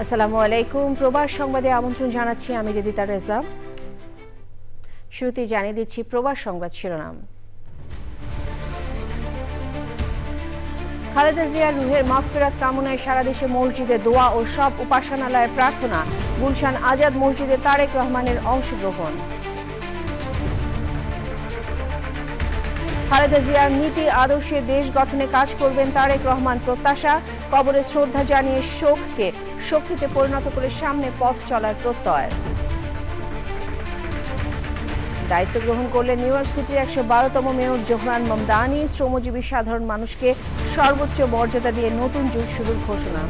আসসালামু আলাইকুম। প্রবাস সংবাদে আমন্ত্রণ জানাচ্ছি আমি রিদিতা রেজা। শুরুতেই জানিয়ে দিচ্ছি প্রবাস সংবাদ শিরোনাম। খালেদা জিয়ার রুহের মাগফিরাত কামনায় সারা দেশে মসজিদে দোয়া ও সব উপাসনালয়ে প্রার্থনা। গুলশান আজাদ মসজিদে তারেক রহমানের অংশগ্রহণ। খালেদা জিয়ার নীতি আদর্শে দেশ গঠনে কাজ করবেন তারেক রহমান প্রত্যাশা। কবরে শ্রদ্ধা জানিয়ে শোককে শক্তিতে পরিণত করে সামনে পথ চলার প্রত্যয়। দায়িত্ব গ্রহণ করলেন নিউ ইয়র্ক সিটির ১১২তম মেয়র জোহরান মামদানি। শ্রমজীবী সাধারণ মানুষকে সর্বোচ্চ মর্যাদা দিয়ে নতুন যুগ শুরুর ঘোষণা।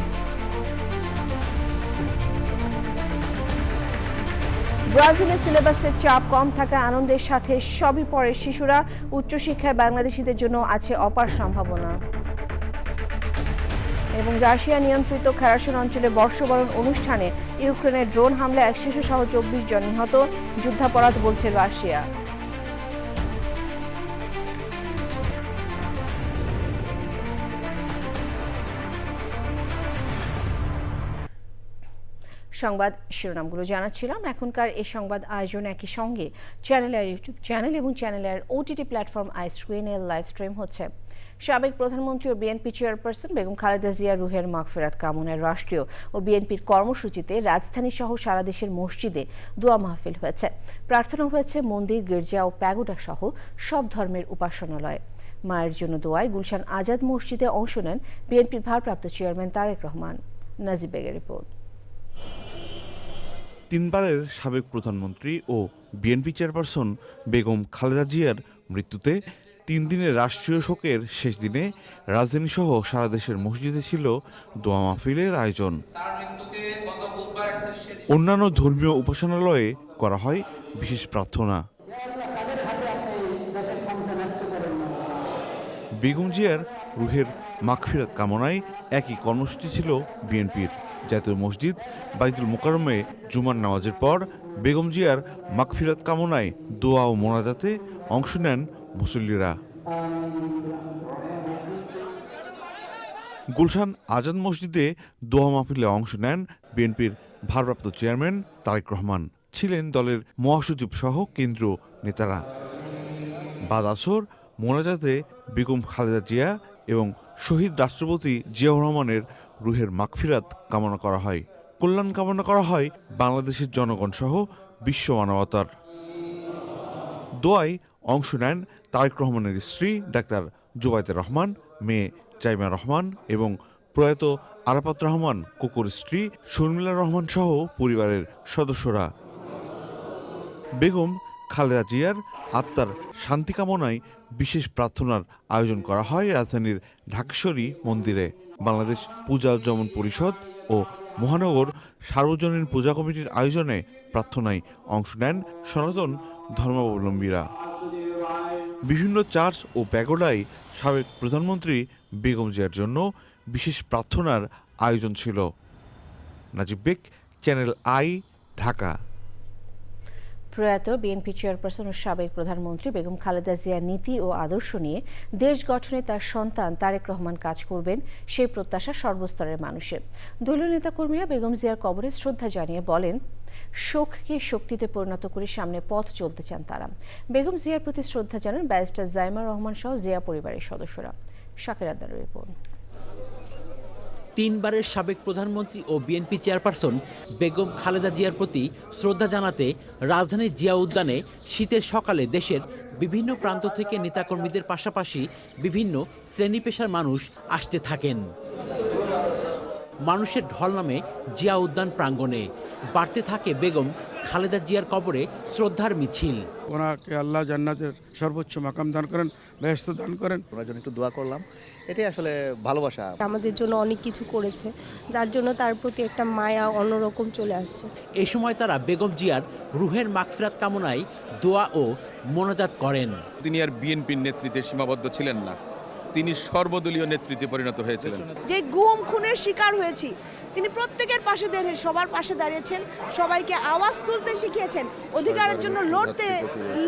ব্রাজিলের সিলেবাসের চাপ কম থাকা আনন্দের সাথে সবই পড়ে শিশুরা। উচ্চশিক্ষায় বাংলাদেশিদের জন্য আছে অপার সম্ভাবনা। এবং রাশিয়া নিয়ন্ত্রিত খেরাসন অঞ্চলে বর্ষবরণ অনুষ্ঠানে ইউক্রেনের ড্রোন হামলায় ১ শিশু সহ ২৪ জন নিহত। যুদ্ধাপরাধ বলছে রাশিয়া। সংবাদ শিরোনামগুলো জানাচ্ছিলাম। এখনকার এই সংবাদ আয়োজন একই সঙ্গে চ্যানেলের ইউটিউব চ্যানেল এবং চ্যানেলের ওটিটি প্ল্যাটফর্ম আইস্ক্রিনে লাইভ স্ট্রিম হচ্ছে। সাবেক প্রধানমন্ত্রী ও বিএনপি চেয়ারপারসন বেগম খালেদা জিয়া রুহের মাগফিরাত কামনায় রাষ্ট্রীয় ও বিএনপির কর্মসূচিতে রাজধানী সহ সারা দেশের মসজিদে দোয়া মাহফিল হয়েছে। প্রার্থনা হয়েছে মন্দির, গির্জা ও প্যাগোডা সহ সব ধর্মের উপাসনালয়ে। মায়ের জন্য দোয়ায় গুলশান আজাদ মসজিদে অংশ নেন বিএনপির ভারপ্রাপ্ত চেয়ারম্যান তারেক রহমান। নাজিব বেগের রিপোর্ট। তিনবারের সাবেক প্রধানমন্ত্রী ও বিএনপি চেয়ারপারসন বেগম খালেদা জিয়ার মৃত্যুতে ৩ দিনের রাষ্ট্রীয় শোকের শেষ দিনে রাজধানীসহ সারা দেশের মসজিদে ছিল দোয়া মাহফিলের আয়োজন। অন্যান্য ধর্মীয় উপাসনালয়ে করা হয় বিশেষ প্রার্থনা। বেগম জিয়ার রুহের মাগফিরাত কামনায় একই কর্মসূচি ছিল বিএনপির। জাতীয় মসজিদ বাইতুল মোকাররমে জুমার নামাজের পর বেগম জিয়ার মাগফিরাত কামনায় দোয়া ও মোনাজাতে অংশ নেন মুসল্লিরা। গুলশান আজাদ মসজিদে দোয়া মাহফিলে অংশ নেন বিএনপির ভারপ্রাপ্ত চেয়ারম্যান তারেক রহমান। ছিলেন দলের মহাসচিব সহ কেন্দ্রীয় নেতারা। বাদ আসর মোনাজাতে বেগম খালেদা জিয়া এবং শহীদ রাষ্ট্রপতি জিয়াউর রহমানের রুহের মাগফিরাত কামনা করা হয়। কল্যাণ কামনা করা হয় বাংলাদেশের জনগণ সহ বিশ্ব মানবতার। দোয়ায় অংশ নেন তারেক রহমানের স্ত্রী ডাক্তার জুবাইদা রহমান, মেয়ে চাইমা রহমান এবং প্রয়াত আরাফাত রহমান কোকোর স্ত্রী শর্মিলা রহমান সহ পরিবারের সদস্যরা। বেগম খালেদা জিয়ার আত্মার শান্তি কামনায় বিশেষ প্রার্থনার আয়োজন করা হয় রাজধানীর ঢাকেশ্বরী মন্দিরে। বাংলাদেশ পূজা উদযাপন পরিষদ ও মহানগর সার্বজনীন পূজা কমিটির আয়োজনে প্রার্থনায় অংশ নেন সনাতন ধর্মাবলম্বীরা। বিভিন্ন চার্চ ও প্যাগোডায় সাবেক প্রধানমন্ত্রী বেগম জিয়ার জন্য বিশেষ প্রার্থনার আয়োজন ছিল। নাজিব বেগ, চ্যানেল আই, ঢাকা। প্রয়াত বিএনপি চেয়ারপারসন ও সাবেক প্রধানমন্ত্রী বেগম খালেদা জিয়ার নীতি ও আদর্শ নিয়ে দেশ গঠনে তার সন্তান তারেক রহমান কাজ করবেন, সেই প্রত্যাশা সর্বস্তরের মানুষের। দলীয় নেতাকর্মীরা বেগম জিয়ার কবরে শ্রদ্ধা জানিয়ে বলেন, শোককে শক্তিতে পরিণত করে সামনে পথ চলতে চান তারা। বেগম জিয়ার প্রতি শ্রদ্ধা জানান ব্যারিস্টার জাইমা রহমান সহ জিয়া পরিবারের সদস্যরা। শাকির আদ্দার রিপোর্ট। তিনবারের সাবেক প্রধানমন্ত্রী ও বিএনপি চেয়ারপারসন বেগম খালেদা জিয়ার প্রতি শ্রদ্ধা জানাতে রাজধানীর জিয়া উদ্যানে শীতের সকালে দেশের বিভিন্ন প্রান্ত থেকে নেতাকর্মীদের পাশাপাশি বিভিন্ন শ্রেণী পেশার মানুষ আসতে থাকেন। মানুষের ঢল নামে জিয়া উদ্যান প্রাঙ্গণে। বাড়তে থাকে বেগম খালেদা জিয়ার কবরে শ্রদ্ধার মিছিল। ওনাকে আল্লাহ জান্নাতের সর্বোচ্চ মাকাম দান করেন, বেহেশত দান করেন। ওনার জন্য একটু দোয়া করলাম, এটাই আসলে ভালোবাসা। আমাদের জন্য অনেক কিছু করেছে, যার জন্য তার প্রতি একটা মায়া অন্যরকম চলে আসছে। এ সময় তারা বেগম জিয়ার রুহের মাগফিরাত কামনায় দোয়া ও মোনাজাত করেন। তিনি আর বিএনপির নেতৃত্বে সীমাবদ্ধ ছিলেন না, তিনি সর্বদলীয় নেতৃত্বে পরিণত হয়েছিলেন। যে গুম খুনের শিকার হয়েছি, তিনি প্রত্যেকের পাশে দাঁড়িয়ে সবার পাশে দাঁড়িয়েছেন, সবাইকে আওয়াজ তুলতে শিখিয়েছেন, অধিকারের জন্য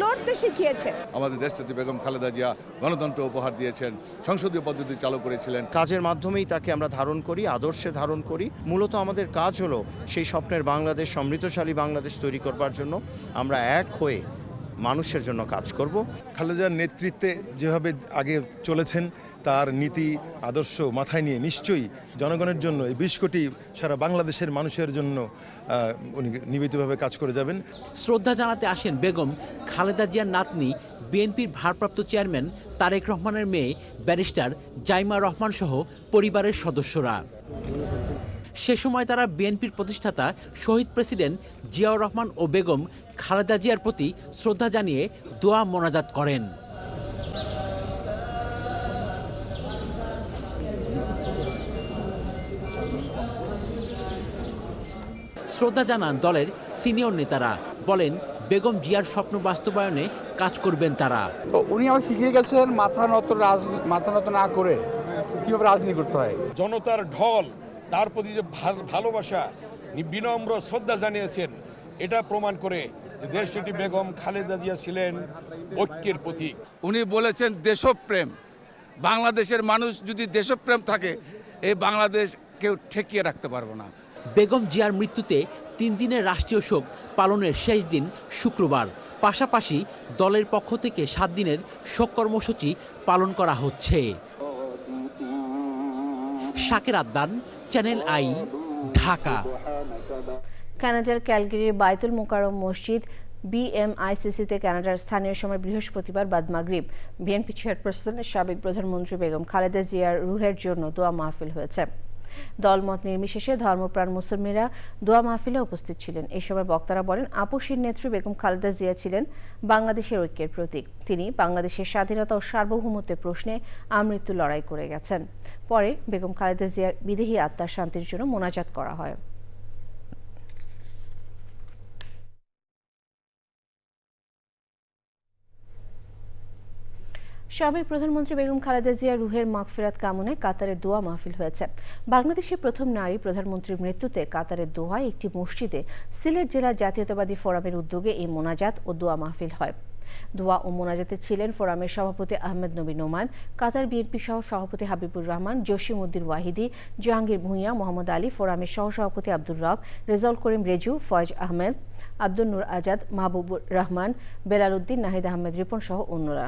লড়তে শিখিয়েছেন। আমাদের দেশনেত্রী বেগম খালেদা জিয়া গণতন্ত্র উপহার দিয়েছেন, সংসদীয় পদ্ধতি চালু করেছিলেন। কাজের মাধ্যমেই তাকে আমরা ধারণ করি, আদর্শে ধারণ করি। মূলত আমাদের কাজ হলো সেই স্বপ্নের বাংলাদেশ, সমৃদ্ধশালী বাংলাদেশ তৈরি করবার জন্য আমরা এক হয়ে মানুষের জন্য কাজ করব। খালেদার নেতৃত্বে যেভাবে আগে চলেছেন, তার নীতি আদর্শ মাথায় নিয়ে নিশ্চয়ই জনগণের জন্য, এই 20 কোটি সারা বাংলাদেশের মানুষের জন্য উনি নিবেদিতভাবে কাজ করে যাবেন। শ্রদ্ধা জানাতে আসেন বেগম খালেদা জিয়ার নাতনি, বিএনপির ভারপ্রাপ্ত চেয়ারম্যান তারেক রহমানের মেয়ে ব্যারিস্টার জাইমা রহমান সহ পরিবারের সদস্যরা। সে সময় তারা বিএনপির প্রতিষ্ঠাতা শহীদ প্রেসিডেন্ট জিয়াউর রহমান ও বেগম খালেদা জিয়ার প্রতি শ্রদ্ধা জানিয়ে দোয়া মোনাজাত করেন। শ্রদ্ধা জানান দলের সিনিয়র নেতারা, বলেন বেগম জিয়ার স্বপ্ন বাস্তবায়নে কাজ করবেন তারা। উনি আমার শিখিয়ে গেছেন মাথা নত না করে কিভাবে রাজনীতি করতে হয়। জনতার ঢল, তার প্রতি যে ভালোবাসা, বিনম্র শ্রদ্ধা জানিয়েছেন, এটা প্রমাণ করে যে দেশনেত্রী বেগম খালেদা জিয়া ছিলেন ঐক্যের প্রতীক। উনি বলেছেন দেশপ্রেম, বাংলাদেশের মানুষ যদি দেশপ্রেম থাকে, এই বাংলাদেশ কেউ ঠেকিয়ে রাখতে পারবে না। বেগম জিয়ার মৃত্যুতে 3 দিনের রাষ্ট্রীয় শোক পালনের শেষ দিন শুক্রবার। পাশাপাশি দলের পক্ষ থেকে 7 দিনের শোক কর্মসূচি পালন করা হচ্ছে। শাকের আদ্দান, চ্যানেল আই, ঢাকা। কানাডার ক্যালগেরির বাইতুল মোকাররম মসজিদ বিএমআইসিসিতে কানাডার স্থানীয় সময় বৃহস্পতিবার বাদ মাগরিব বিএনপি চেয়ারপারসন সাবেক প্রধানমন্ত্রী বেগম খালেদা জিয়ার রুহের জন্য দোয়া মাহফিল হয়েছে। দলমত নির্বিশেষে ধর্মপ্রাণ মুসলমানেরা দোয়া মাহফিলে উপস্থিত ছিলেন। এই সময় বক্তারা বলেন, আপসীর নেত্রী বেগম খালেদা জিয়া ছিলেন বাংলাদেশের ঐক্যের প্রতীক। তিনি বাংলাদেশের স্বাধীনতা ও সার্বভৌমত্বের প্রশ্নে আমৃত্যু লড়াই করে গেছেন। পরে বেগম খালেদা জিয়ার বিদেহী আত্মার শান্তির জন্য মোনাজাত করা হয়। সাবেক প্রধানমন্ত্রী বেগম খালেদা জিয়ার রুহের মাগফিরাত কামনায় কাতারে দোয়া মাহফিল হয়েছে। বাংলাদেশের প্রথম নারী প্রধানমন্ত্রীর মৃত্যুতে কাতারের দোহায় একটি মসজিদে সিলেট জেলা জাতীয়তাবাদী ফোরামের উদ্যোগে এই মোনাজাত ও দোয়া মাহফিল হয়। দোয়া ও মোনাজাতে ছিলেন ফোরামের সভাপতি আহমেদ নবী নোমান, কাতার বিএনপি সহ সভাপতি হাবিবুর রহমান, জসিমউদ্দিন ওয়াহিদি, জাহাঙ্গীর ভূঁইয়া, মোহাম্মদ আলী, ফোরামের সহসভাপতি আব্দুর রব, রেজাউল করিম রেজু, ফয়েজ আহমেদ, আব্দুল নূর আজাদ, মাহবুবুর রহমান, বেলাল উদ্দিন, নাহিদ আহমেদ রিপন সহ অন্যরা।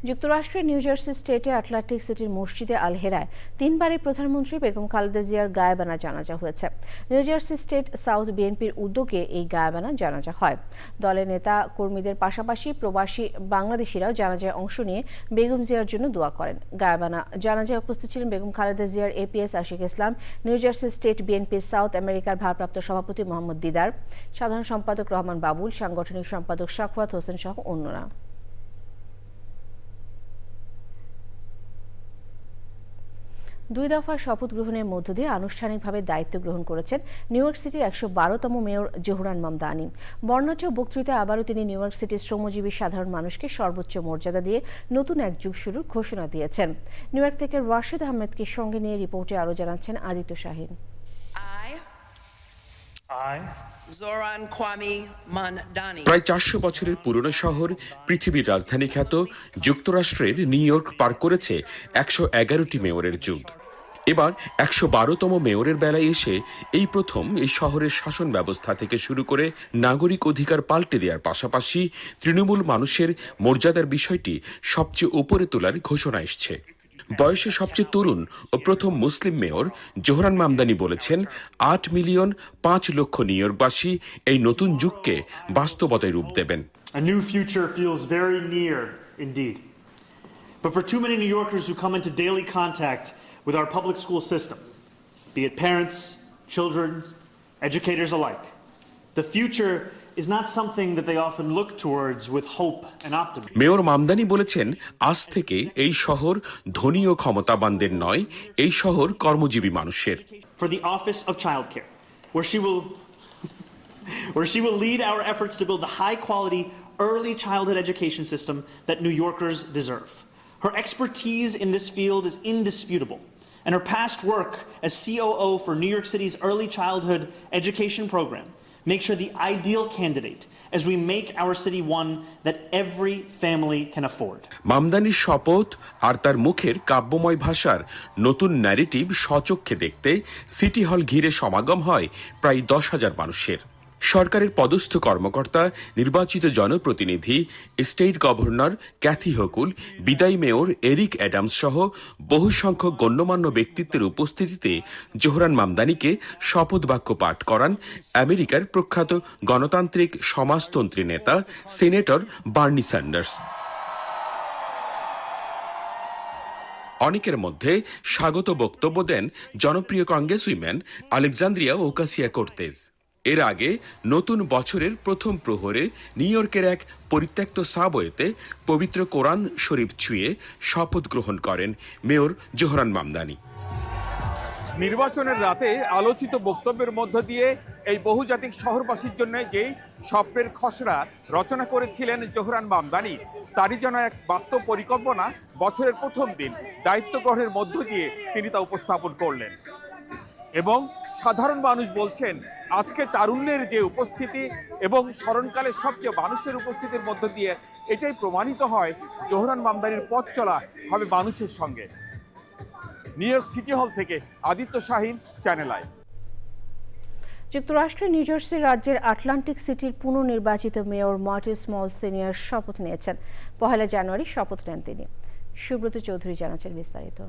যুক্তরাষ্ট্রের নিউ জার্সি স্টেটে আটলান্টিক সিটির মসজিদে আল হেরায় 3 বারের প্রধানমন্ত্রী বেগম খালেদা জিয়ার গায়েবানা জানাজা হয়েছে। নিউ জার্সি স্টেট সাউথ বিএনপির উদ্যোগে এই গায়েবানা জানাজা হয়। দলের নেতা কর্মীদের পাশাপাশি প্রবাসী বাংলাদেশিরাও জানাজায় অংশ নিয়ে বেগম জিয়ার জন্য দোয়া করেন। গায়েবানা জানাজায় উপস্থিত ছিলেন বেগম খালেদা জিয়ার এপিএস আশিক ইসলাম, নিউ জার্সি স্টেট বিএনপির সাউথ আমেরিকার ভারপ্রাপ্ত সভাপতি মোহাম্মদ দিদার, সাধারণ সম্পাদক রহমান বাবুল, সাংগঠনিক সম্পাদক সাখাওয়াত হোসেন সহ অন্যরা। 2 দফার শপথ গ্রহণের মধ্য দিয়ে আনুষ্ঠানিকভাবে দায়িত্ব গ্রহণ করেছেন নিউ ইয়র্ক সিটির 112তম মেয়র জোহরান মামদানি। বর্ণাঢ্য বক্তৃতায় আবারও তিনি নিউ ইয়র্ক সিটির শ্রমজীবী সাধারণ মানুষকে সর্বোচ্চ মর্যাদা দিয়ে নতুন এক যুগ শুরুর ঘোষণা দিয়েছেন। নিউ ইয়র্ক থেকে রাশেদ আহমেদকে সঙ্গে নিয়ে রিপোর্টে আরও জানাচ্ছেন আদিত্য শাহিন। প্রায় 400 বছরের পুরনো শহর, পৃথিবীর রাজধানী খ্যাত যুক্তরাষ্ট্রের নিউ ইয়র্ক পার করেছে 111টি মেয়রের যুগ। এবার 112তম মেয়রের বেলায় এসে এই প্রথম এই শহরের শাসন ব্যবস্থা থেকে শুরু করে নাগরিক অধিকার পাল্টে দেওয়ার পাশাপাশি তৃণমূল মানুষের মর্যাদার বিষয়টি সবচেয়ে উপরে তোলার ঘোষণা এসছে। বয়সে সবচেয়ে তরুণ ও প্রথম মুসলিম মেয়র জোহরান মামদানি বলেছেন, 8 মিলিয়ন 5 লক্ষ নিউ ইয়র্কবাসী এই নতুন যুগকে বাস্তবতায় রূপ দেবেন। A new future feels very near indeed. But for too many New Yorkers who come into daily contact with our public school system, be it parents, children, educators alike, the future is not something that they often look towards with hope and optimism. Mayor Mamdani বলেছেন, আজ থেকে এই শহর ধনী ও ক্ষমতাবানদের নয়, এই শহর কর্মজীবী মানুষের। For the Office of Childcare, where she will lead our efforts to build the high-quality early childhood education system that New Yorkers deserve. Her expertise in this field is indisputable, and her past work as COO for New York City's early childhood education program makes her the ideal candidate as we make our city one that every family can afford. মামদানির শপথ আর তার মুখের কাব্যময় ভাষার নতুন narrative স্বচক্ষে দেখতে city হল ঘিরে সমাগম হয় প্রায় 10,000 মানুষের। সরকারের পদস্থ কর্মকর্তা, নির্বাচিত জনপ্রতিনিধি, স্টেট গভর্নর ক্যাথি হকুল, বিদায়ী মেয়র এরিক অ্যাডামস সহ বহু সংখ্যক গণ্যমান্য ব্যক্তিত্বের উপস্থিতিতে জোহরান মামদানিকে শপথ বাক্য পাঠ করান আমেরিকার প্রখ্যাত গণতান্ত্রিক সমাজতন্ত্রী নেতা সিনেটর বার্নি স্যান্ডার্স। অনেকের মধ্যে স্বাগত বক্তব্য দেন জনপ্রিয় কংগ্রেস উইমেন আলেকজান্দ্রিয়া ওকাসিয়া-কোর্তেজ। এর আগে নতুন বছরের প্রথম প্রহরে নিউ ইয়র্কের এক পরিত্যক্ত সাবওয়েতে পবিত্র কোরআন শরীফ ছুঁয়ে শপথ গ্রহণ করেন মেয়র জোহরান মামদানি। নির্বাচনের রাতে আলোচিত বক্তব্যের মধ্য দিয়ে এই বহুজাতিক শহরবাসীর জন্য যেই স্বপ্নের খসড়া রচনা করেছিলেন জোহরান মামদানি, তারই যেন এক বাস্তব পরিকল্পনা বছরের প্রথম দিন দায়িত্ব গ্রহণের মধ্য দিয়ে তিনি তা উপস্থাপন করলেন। এবং সাধারণ মানুষ বলছেন, আজকে তারুণ্যের যে উপস্থিতি এবং স্মরণকালের সবচেয়ে মানুষের উপস্থিতির মধ্য দিয়ে এটাই প্রমাণিত হয় জোহরান মামদানির পথ চলা হবে মানুষের সঙ্গে। নিউ ইয়র্ক সিটি হল থেকে আদিত্য শাহিন, চ্যানেল আই। যুক্তরাষ্ট্রের নিউ জার্সি রাজ্যের আটলান্টিক সিটির পুনর্নির্বাচিত মেয়র মার্টি স্মল সিনিয়র শপথ নিয়েছেন। 1 জানুয়ারি শপথ নেন তিনি। সুব্রত চৌধুরী জানাচ্ছেন বিস্তারিত।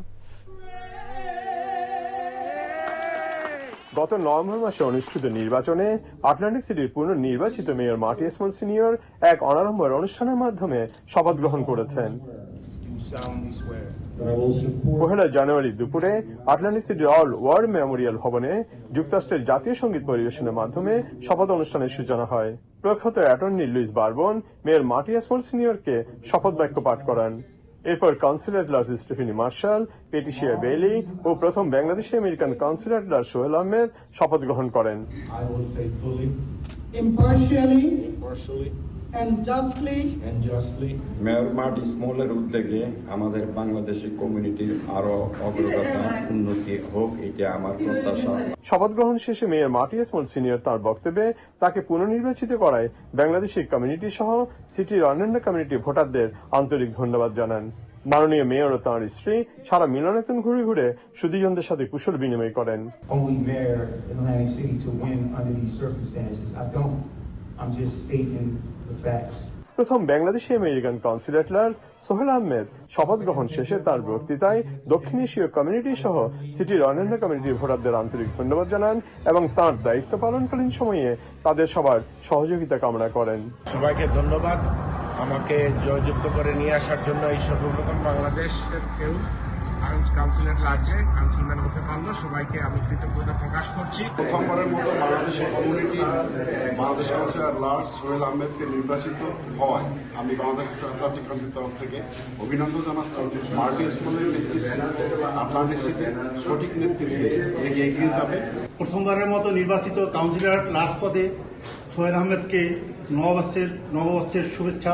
গত নভেম্বর মাসে অনুষ্ঠিত নির্বাচনে আটলান্টিক সিটির পুনর্নির্বাচিত মেয়র মার্টি স্মল সিনিয়র এক অনাড়ম্বর অনুষ্ঠানের মাধ্যমে শপথ গ্রহণ করেছেন। 1 জানুয়ারি দুপুরে আটলান্টিক সিটির অল ওয়ার মেমোরিয়াল ভবনে যুক্তরাষ্ট্রের জাতীয় সঙ্গীত পরিবেশনের মাধ্যমে শপথ অনুষ্ঠানের সূচনা হয়। প্রখ্যাত attorney Louis Barbon mayor Marty Small সিনিয়রকে শপথ বাক্য পাঠ করান। এরপর councillor at large Stephanie Marshall, Patricia Bailey ও প্রথম Bangladeshi American councillor at large Sohel Ahmed শপথ গ্রহণ করেন। মেয়র মার্টি স্মলের উদ্যোগে আমাদের বাংলাদেশি কমিউনিটির আরো অগ্রগতি উন্নতি হোক, এটা আমার প্রত্যাশা। শপথ গ্রহণ শেষে মেয়র মার্টি স্মল সিনিয়র তার বক্তব্যে তাকে পুনর্নির্বাচিত করায় বাংলাদেশি কমিউনিটি সহ সিটির অন্যান্য কমিউনিটি ভোটারদের আন্তরিক ধন্যবাদ জানান। মাননীয় মেয়র ও তাঁর স্ত্রী সারা মিলনায়তন ঘুরে ঘুরে সুধীজনদের সাথে কুশল বিনিময় করেন। প্রথম Bangladeshi American councillor at large Sohel Ahmed শপথ গ্রহণ শেষে তার বক্তৃতায় দক্ষিণ এশীয় কমিউনিটি সহ সিটির অন্যান্য কমিউনিটির ভোটারদের আন্তরিক ধন্যবাদ জানান এবং তাঁর দায়িত্ব পালনকালীন সময়ে তাদের সবার সহযোগিতা কামনা করেন। সবাইকে ধন্যবাদ আমাকে জয়যুক্ত করে নিয়ে আসার জন্য। এই সর্বপ্রথম বাংলাদেশের কেউ কাউন্সিলর লার্জে কাউন্সিলম্যান হতে পারলো, সবাইকে আমি কৃতজ্ঞতা প্রকাশ করছি। প্রথমবারের মতো বাংলাদেশের community Bangladesh councillor large Sohel আহমেদকে নির্বাচিত হয়। আমি বাংলাদেশ আটলান্টিক কান্ট্রির তরফ থেকে অভিনন্দন জানাচ্ছি। মার্টি স্মলের নেতৃত্বে আটলান্টিক সিটি সঠিক নেতৃত্বে এগিয়ে যাবে। প্রথমবারের মতো নির্বাচিত কাউন্সিলর লার্জ পদে সোহেল আহমেদকে নববর্ষের শুভেচ্ছা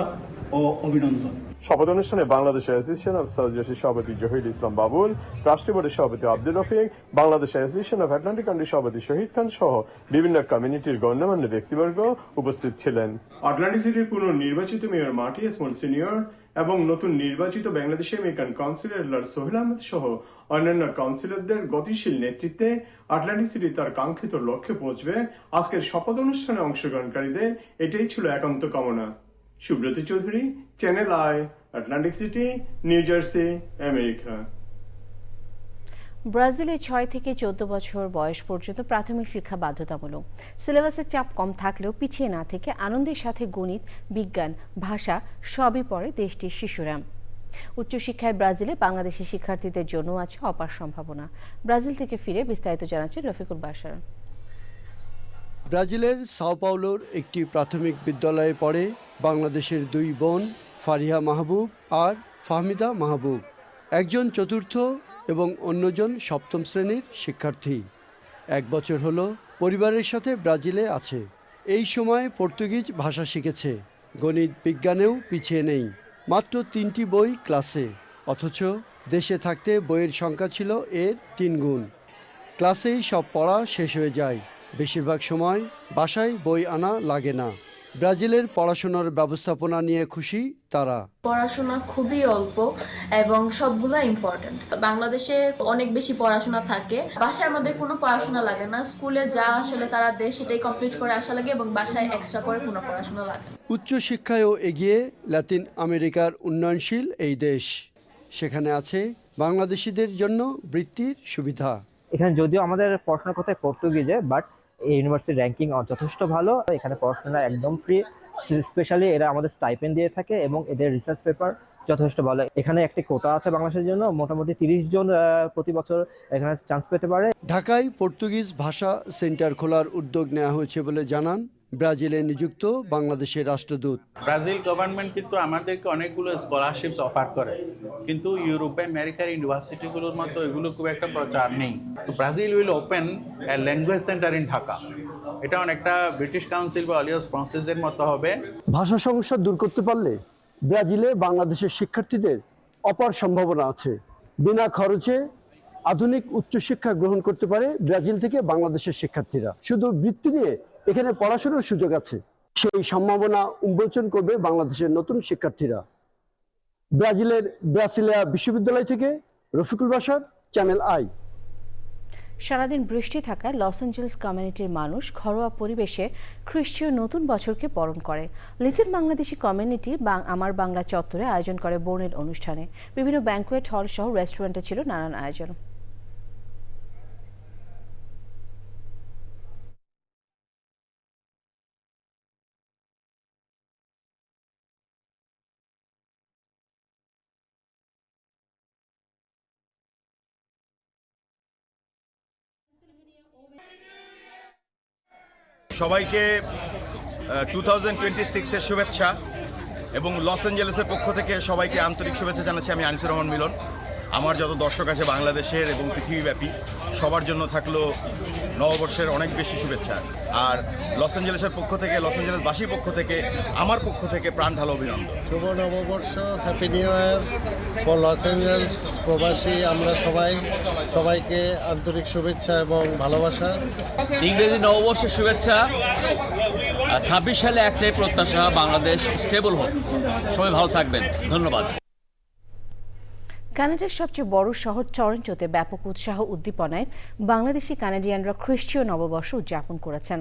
ও অভিনন্দন। শপথ অনুষ্ঠানে বাংলাদেশ অ্যাসোসিয়েশন অব সার্জেসির সভাপতি জহির ইসলাম বাবুল, রাষ্ট্রীয় বোর্ডের সভাপতি Abdul Rafiq, Bangladesh association of Atlantic কান্ট্রির সভাপতি শহীদ খান সহ বিভিন্ন কমিউনিটির গণ্যমান্য ব্যক্তিবর্গ উপস্থিত ছিলেন। আটলান্টিক সিটির পুনর্নির্বাচিত মেয়র মার্টি স্মল সিনিয়র এবং নতুন নির্বাচিত Bangladeshi American councillor large Sohel Ahmed সহ অন্যান্য কাউন্সিলরদের গতিশীল নেতৃত্বে আটলান্টিক সিটি তার কাঙ্ক্ষিত লক্ষ্যে পৌঁছবে। আজকের শপথ অনুষ্ঠানে অংশগ্রহণকারীদের এটাই ছিল একান্ত কামনা। Subrata Chowdhury, channel I, Atlantic city, new jersey, America. ব্রাজিলে 6 থেকে 14 বছর বয়স পর্যন্ত প্রাথমিক শিক্ষা বাধ্যতামূলক। সিলেবাসের চাপ কম থাকলেও পিছিয়ে না থেকে আনন্দের সাথে গণিত, বিজ্ঞান, ভাষা সবই পড়ে দেশটির শিশুরা। উচ্চশিক্ষায় ব্রাজিলে বাংলাদেশি শিক্ষার্থীদের জন্য আছে অপার সম্ভাবনা। ব্রাজিল থেকে ফিরে বিস্তারিত জানাচ্ছেন রফিকুল বাশার। ব্রাজিলের সাও পাওলোর একটি প্রাথমিক বিদ্যালয়ে পড়ে বাংলাদেশের দুই বোন ফারিহা মাহবুব আর ফাহমিদা মাহবুব। একজন চতুর্থ এবং অন্যজন সপ্তম শ্রেণীর শিক্ষার্থী। 1 বছর হলো পরিবারের সাথে ব্রাজিলে আছে। এই সময় পর্তুগিজ ভাষা শিখেছে। গণিত বিজ্ঞানেও পিছিয়ে নেই। মাত্র 3টি বই ক্লাসে, অথচ দেশে থাকতে বইয়ের সংখ্যা ছিল এর 3 গুণ। ক্লাসেই সব পড়া শেষ হয়ে যায়। বেশিরভাগ সময় বাসায় বই আনা লাগে না। ব্রাজিলের পড়াশোনার ব্যবস্থাপনা নিয়ে খুশি তারা। পড়াশোনা খুবই অল্প এবং সবগুলা ইম্পর্টেন্ট। বাংলাদেশে অনেক বেশি পড়াশোনা থাকে, বাসায় আমাদের কোনো পড়াশোনা লাগে না। স্কুলে যা আসলে তারা দেয় সেটাই কমপ্লিট করে আসা লাগে এবং বাসায় এক্সট্রা করে কোনো পড়াশোনা লাগে। উচ্চশিক্ষায়ও এগিয়ে লাতিন আমেরিকার উন্নয়নশীল এই দেশ। সেখানে আছে বাংলাদেশিদের জন্য বৃত্তির সুবিধা। এখানে যদিও আমাদের পড়াশোনার কথায় পর্তুগিজে, বাট এই ইউনিভার্সিটির র্যাঙ্কিং যথেষ্ট ভালো। এখানে পড়াশোনা একদম ফ্রি, স্পেশালি এরা আমাদের স্টাইপেন্ড দিয়ে থাকে এবং এদের রিসার্চ পেপার যথেষ্ট ভালো। এখানে একটি কোটা আছে বাংলাদেশের জন্য, মোটামুটি 30 জন প্রতি বছর এখানে চান্স পেতে পারে। ঢাকায় পর্তুগিজ ভাষা সেন্টার খোলার উদ্যোগ নেওয়া হয়েছে বলে জানান ব্রাজিলে নিযুক্ত বাংলাদেশের রাষ্ট্রদূত। ব্রাজিল গভর্নমেন্ট কিন্তু আমাদেরকে অনেকগুলো স্কলারশিপস অফার করে, কিন্তু ইউরোপে আমেরিকার ইউনিভার্সিটিগুলোর মতো এগুলো খুব একটা প্রচার নেই। Brazil will open A language centre in Dhaka. এটা অনেকটা ব্রিটিশ কাউন্সিল বা অলিয়াস ফ্রান্সিসের মতো হবে। ভাষা সমস্যা দূর করতে পারলে ব্রাজিলে বাংলাদেশের শিক্ষার্থীদের অপার সম্ভাবনা আছে। বিনা খরচে আধুনিক উচ্চশিক্ষা গ্রহণ করতে পারে ব্রাজিল থেকে বাংলাদেশের শিক্ষার্থীরা। শুধু বৃত্তি নিয়ে এখানে পড়াশোনার সুযোগ আছে। সেই সম্ভাবনা উন্মোচন করবে বাংলাদেশের নতুন শিক্ষার্থীরা। ব্রাজিলের ব্রাসিলিয়া বিশ্ববিদ্যালয় থেকে রফিকুল বাশার, চ্যানেল আই। সারাদিন বৃষ্টি থাকায় লস অ্যাঞ্জেলেস কমিউনিটির মানুষ ঘরোয়া পরিবেশে খ্রিস্টীয় নতুন বছরকে বরণ করে। লিটল বাংলাদেশি কমিউনিটি আমার বাংলা চত্বরে আয়োজন করে বর্ণিল অনুষ্ঠানে। বিভিন্ন ব্যাংকোয়েট হল সহ রেস্টুরেন্টে ছিল নানান আয়োজন। সবাইকে 2026-এর শুভেচ্ছা এবং লস অ্যাঞ্জেলেসের পক্ষ থেকে সবাইকে আন্তরিক শুভেচ্ছা জানাচ্ছি। আমি আনিসুর রহমান মিলন। আমার যত দর্শক আছে বাংলাদেশের এবং পৃথিবীব্যাপী, সবার জন্য থাকলো নববর্ষের অনেক বেশি শুভেচ্ছা। আর লস অ্যাঞ্জেলেসের পক্ষ থেকে, লস অ্যাঞ্জেলেসবাসীর পক্ষ থেকে, আমার পক্ষ থেকে প্রাণ ঢালা অভিনন্দন। শুভ নববর্ষ, happy new year for Los Angeles প্রবাসী। আমরা সবাইকে আন্তরিক শুভেচ্ছা এবং ভালোবাসা। ইংরেজি নববর্ষের শুভেচ্ছা। 26 সালে একটাই প্রত্যাশা, বাংলাদেশ স্টেবল হোক। সবাই ভালো থাকবেন, ধন্যবাদ। কানাডার সবচেয়ে বড় শহর টরন্টোতে ব্যাপক উৎসাহ উদ্দীপনায় বাংলাদেশি কানাডিয়ানরা খ্রিস্টীয় নববর্ষ উদযাপন করেছেন।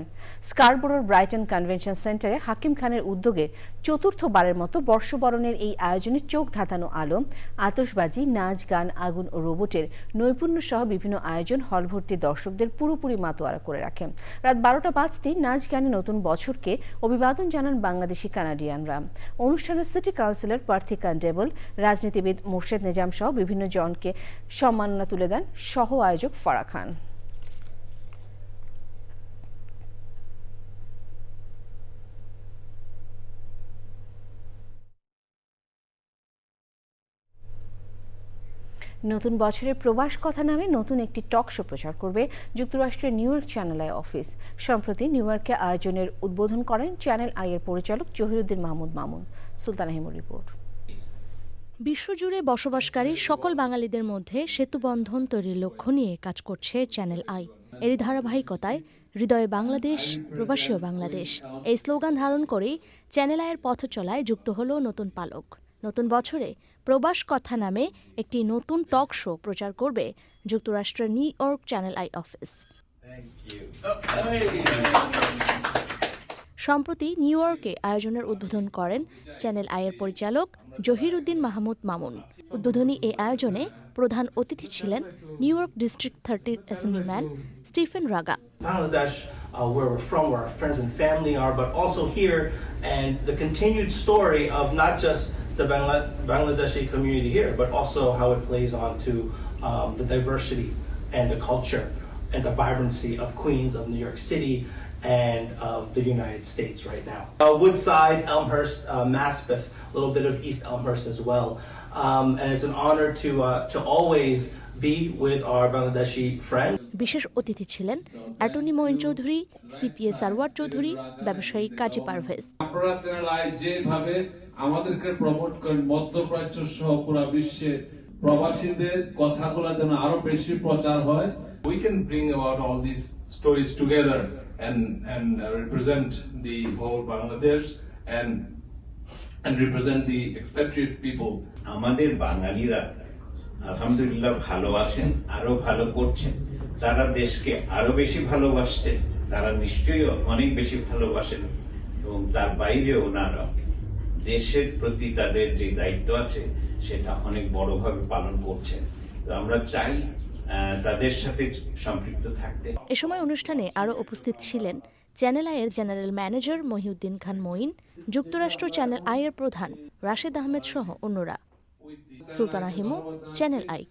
স্কারবোরোর ব্রাইটন কনভেনশন সেন্টারে হাকিম খানের উদ্যোগে চতুর্থবারের মতো বর্ষবরণের এই আয়োজনে চোখ ধাঁধানো আলো, আতশবাজি, নাচ, গান, আগুন ও রোবটের নৈপুণ্য সহ বিভিন্ন আয়োজন হল ভর্তি দর্শকদের পুরোপুরি মাতোয়ারা করে রাখে। রাত 12টা বাজতেই নাচ গানে নতুন বছরকে অভিবাদন জানান বাংলাদেশি কানাডিয়ানরা। অনুষ্ঠানে সিটি কাউন্সিলর প্রার্থী কন্ডেবল, রাজনীতিবিদ মোর্শেদ নিজাম সহ বিভিন্ন জনকে সম্মাননা তুলে দেন সহ আয়োজক ফারা খান। নতুন বছরে প্রবাস কথা নামে নতুন একটি টক শো প্রচার করবে যুক্তরাষ্ট্রের new York channel I office. সম্প্রতি নিউ ইয়র্কে আয়োজনের উদ্বোধন করেন চ্যানেল আই এর পরিচালক জহিরুদ্দিন মাহমুদ মামুন। সুলতানা হিমুর রিপোর্ট। বিশ্বজুড়ে বসবাসকারী সকল বাঙালিদের মধ্যে সেতুবন্ধন তৈরির লক্ষ্য নিয়ে কাজ করছে চ্যানেল আই। এরই ধারাবাহিকতায় হৃদয়ে বাংলাদেশ, প্রবাসীও বাংলাদেশ এই স্লোগান ধারণ করেই চ্যানেল আইয়ের পথ চলায় যুক্ত হলো নতুন পালক। নতুন বছরে প্রবাস কথা নামে একটি নতুন টক শো প্রচার করবে যুক্তরাষ্ট্রের new York channel I office. সম্প্রতি নিউ ইয়র্কে আয়োজনের উদ্বোধন করেন চ্যানেল আই এর পরিচালক জহিরুদ্দিন মাহমুদ মামুন। উদ্বোধনী এই আয়োজনে প্রধান অতিথি ছিলেন New York district 30 assemblyman Stephen Raga. Bangladesh, where we're from, where our friends and family are, but also here, and the continued story of not just the Bangladeshi community here, but also how it plays on to the diversity and the culture and the vibrancy of Queens, of New York City, and of the United States right now. Woodside, Elmhurst, Maspeth, a little bit of East Elmhurst as well. And it's an honor to always be with our Bangladeshi friends. বিশেষ অতিথি ছিলেন attorney Moin Chowdhury, CPA Sarwar Chowdhury, ব্যবসায়ী কাজী পারভেজ। আপনারা channel I যেভাবে আমাদেরকে promote করেন মধ্যপ্রাচ্য সহ পুরো বিশ্বে প্রবাসীদের কথাগুলো যেন আরো বেশি প্রচার হয়। We can bring about all these stories together and represent the whole Bangladesh and represent the expatriate people. আমাদের বাঙালিরা আলহামদুলিল্লাহ ভালো আছেন, আরো ভালো করছেন। তারা দেশকে আরো বেশি ভালোবাসছেন, তারা নিশ্চয়ই অনেক বেশি ভালোবাসেন এবং তার বাইরে ওনারা দেশের প্রতি তাদের যে দায়িত্ব আছে সেটা অনেক বড়ভাবে পালন করছেন। তো আমরা চাই তাদের সাথে সম্পৃক্ত থাকতে। এ সময় অনুষ্ঠানে আরও উপস্থিত ছিলেন চ্যানেল আই এর জেনারেল ম্যানেজার মহিউদ্দিন খান মঈন, যুক্তরাষ্ট্র চ্যানেল আই এর প্রধান রাশেদ আহমেদ সহ অন্যরা। Sultana Himu, channel I.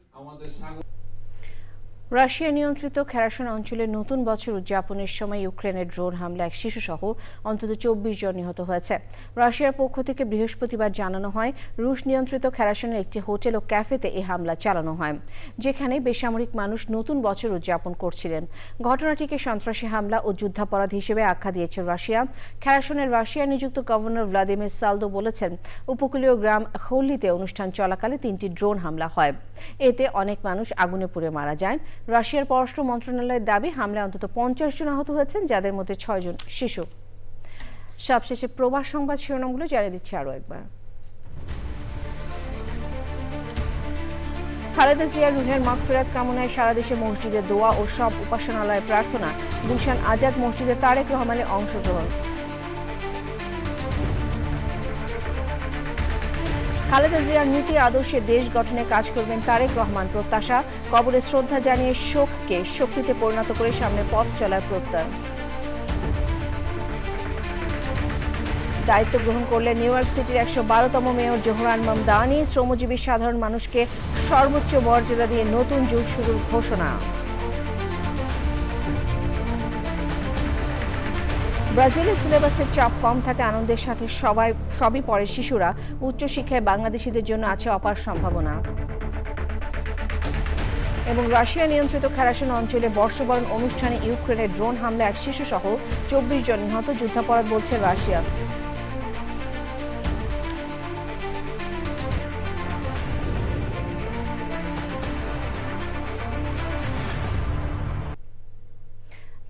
Russia নিয়ন্ত্রিত খেরাসন অঞ্চলে নতুন বছর উদযাপনের সময় ইউক্রেনের ড্রোন হামলায় এক শিশুসহ অন্তত 24 জন নিহত হয়েছে। রাশিয়ার পক্ষ থেকে বৃহস্পতিবার জানানো হয়, রুশ নিয়ন্ত্রিত খেরাসনের একটি হোটেল ও ক্যাফেতে এই হামলা চালানো হয়, যেখানে বেসামরিক মানুষ নতুন বছর উদযাপন করছিলেন। ঘটনাটিকে সন্ত্রাসী হামলা ও যুদ্ধাপরাধ হিসেবে আখ্যা দিয়েছে রাশিয়া। খেরাসনের রাশিয়া নিযুক্ত গভর্নর ভ্লাদিমির সালদো বলেছেন, উপকূলীয় গ্রাম খল্লিতে অনুষ্ঠান চলাকালে 3টি ড্রোন হামলা হয়। এতে অনেক মানুষ আগুনে পুড়ে মারা যায়। রাশিয়ার পররাষ্ট্র মন্ত্রণালয়ের দাবি, হামলায় অন্তত 50 জন আহত হয়েছেন, যাদের মধ্যে 6 জন শিশু। সবশেষে প্রবাস সংবাদ শিরোনামগুলো জানিয়ে দিচ্ছি আরও একবার। খালেদা জিয়ার রুহের মাগফিরাত কামনায় সারা দেশে মসজিদে দোয়া ও সব উপাসনালয়ে প্রার্থনা। গুলশান আজাদ মসজিদে তারেক রহমানের অংশগ্রহণ। খালেদা জিয়ার নীতি আদর্শে দেশ গঠনে কাজ করবেন তারেক রহমান, প্রত্যাশা। কবরে শ্রদ্ধা জানিয়ে শোককে শক্তিতে পরিণত করে সামনে পথ চলার প্রত্যয়। দায়িত্ব গ্রহণ করলেন নিউ ইয়র্ক সিটির 112তম মেয়র জোহরান মামদানি। শ্রমজীবী সাধারণ মানুষকে সর্বোচ্চ মর্যাদা দিয়ে নতুন যুগ শুরুর ঘোষণা। ব্রাজিলের সিলেবাসের চাপ কম থাকে, আনন্দের সাথে সবই পড়ে শিশুরা। উচ্চশিক্ষায় বাংলাদেশিদের জন্য আছে অপার সম্ভাবনা। এবং রাশিয়া নিয়ন্ত্রিত খেরাসন অঞ্চলে বর্ষবরণ অনুষ্ঠানে ইউক্রেনের ড্রোন হামলা এক শিশুসহ 24 জন নিহত, যুদ্ধাপরাধ বলছে রাশিয়া।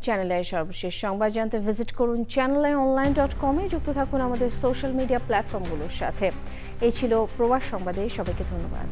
চ্যানেল আই সর্বশেষ সংবাদ জানতে ভিজিট করুন channelionline.com-এ। যুক্ত থাকুন আমাদের সোশ্যাল মিডিয়া প্ল্যাটফর্মগুলোর সাথে। এই ছিল প্রবাস সংবাদে, সবাইকে ধন্যবাদ।